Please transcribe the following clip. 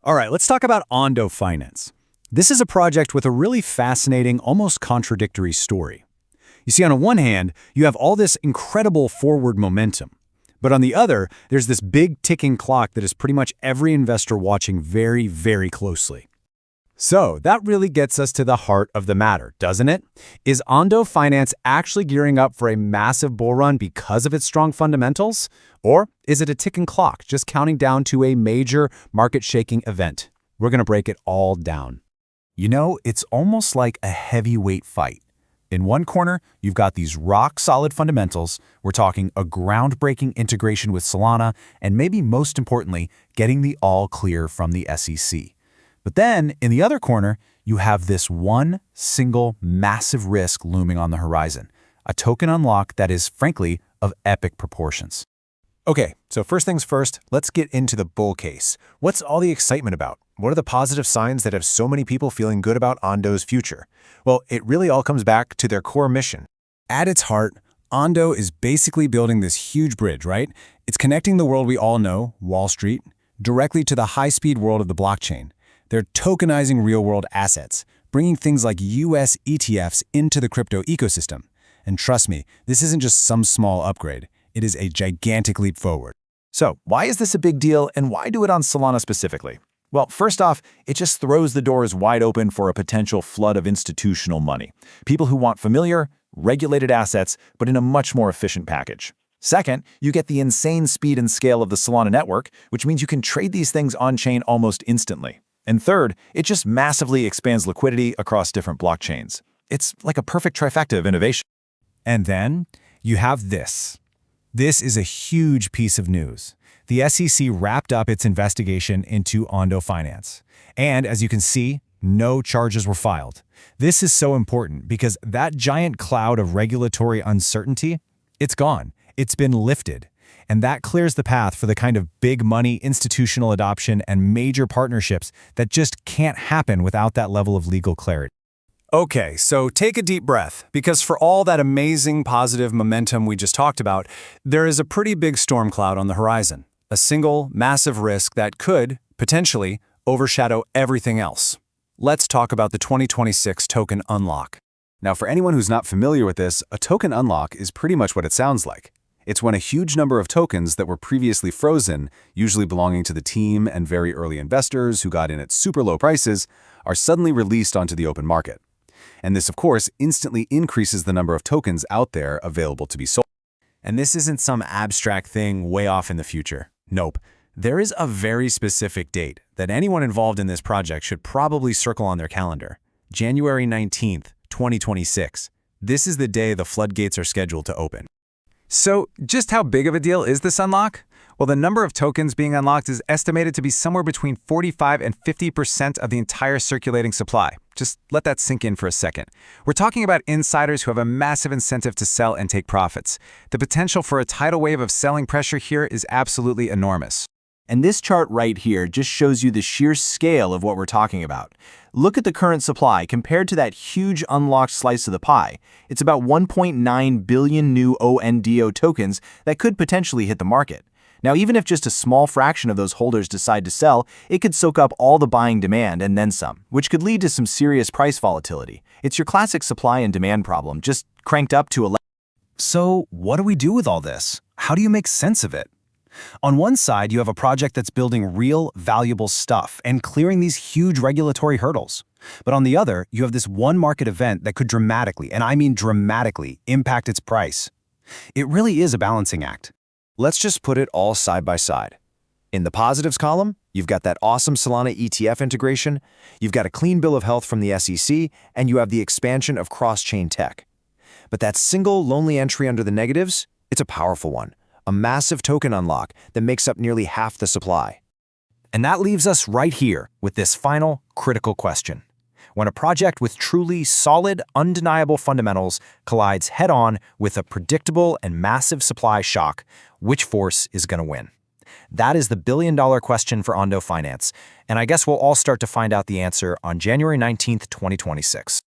All right, let's talk about Ondo Finance. This is a project with a really fascinating, almost contradictory story. You see, on one hand, you have all this incredible forward momentum. But on the other, there's this big ticking clock that is pretty much every investor watching very, very closely. So that really gets us to the heart of the matter, doesn't it? Is Ondo Finance actually gearing up for a massive bull run because of its strong fundamentals? Or is it a ticking clock just counting down to a major market-shaking event? We're going to break it all down. You know, it's almost like a heavyweight fight. In one corner, you've got these rock-solid fundamentals. We're talking a groundbreaking integration with Solana, and maybe most importantly, getting the all-clear from the SEC. But then, in the other corner, you have this one single massive risk looming on the horizon, a token unlock that is, frankly, of epic proportions. Okay, so first things first, let's get into the bull case. What's all the excitement about? What are the positive signs that have so many people feeling good about Ondo's future? Well, it really all comes back to their core mission. At its heart, Ondo is basically building this huge bridge, right? It's connecting the world we all know, Wall Street, directly to the high-speed world of the blockchain. They're tokenizing real-world assets, bringing things like US ETFs into the crypto ecosystem. And trust me, this isn't just some small upgrade. It is a gigantic leap forward. So, why is this a big deal, and why do it on Solana specifically? Well, first off, it just throws the doors wide open for a potential flood of institutional money. People who want familiar, regulated assets, but in a much more efficient package. Second, you get the insane speed and scale of the Solana network, which means you can trade these things on-chain almost instantly. And third, it just massively expands liquidity across different blockchains. It's like a perfect trifecta of innovation. And then you have this. This is a huge piece of news. The SEC wrapped up its investigation into Ondo Finance. And as you can see, no charges were filed. This is so important because that giant cloud of regulatory uncertainty, it's gone. It's been lifted. And that clears the path for the kind of big money institutional adoption and major partnerships that just can't happen without that level of legal clarity. Okay, so take a deep breath, because for all that amazing positive momentum we just talked about, there is a pretty big storm cloud on the horizon, a single massive risk that could, potentially, overshadow everything else. Let's talk about the 2026 token unlock. Now, for anyone who's not familiar with this, a token unlock is pretty much what it sounds like. It's when a huge number of tokens that were previously frozen, usually belonging to the team and very early investors who got in at super low prices, are suddenly released onto the open market. And this, of course, instantly increases the number of tokens out there available to be sold. And this isn't some abstract thing way off in the future. Nope. There is a very specific date that anyone involved in this project should probably circle on their calendar. January 19th, 2026. This is the day the floodgates are scheduled to open. So, just how big of a deal is this unlock? Well, the number of tokens being unlocked is estimated to be somewhere between 45% and 50% of the entire circulating supply. Just let that sink in for a second. We're talking about insiders who have a massive incentive to sell and take profits. The potential for a tidal wave of selling pressure here is absolutely enormous. And this chart right here just shows you the sheer scale of what we're talking about. Look at the current supply compared to that huge unlocked slice of the pie. It's about 1.9 billion new ONDO tokens that could potentially hit the market. Now, even if just a small fraction of those holders decide to sell, it could soak up all the buying demand and then some, which could lead to some serious price volatility. It's your classic supply and demand problem, just cranked up to 11. So, what do we do with all this? How do you make sense of it? On one side, you have a project that's building real, valuable stuff and clearing these huge regulatory hurdles. But on the other, you have this one market event that could dramatically, and I mean dramatically, impact its price. It really is a balancing act. Let's just put it all side by side. In the positives column, you've got that awesome Solana ETF integration, you've got a clean bill of health from the SEC, and you have the expansion of cross-chain tech. But that single lonely entry under the negatives, it's a powerful one. A massive token unlock that makes up nearly half the supply. And that leaves us right here with this final critical question. When a project with truly solid, undeniable fundamentals collides head-on with a predictable and massive supply shock, which force is going to win? That is the billion-dollar question for Ondo Finance, and I guess we'll all start to find out the answer on January 19th, 2026.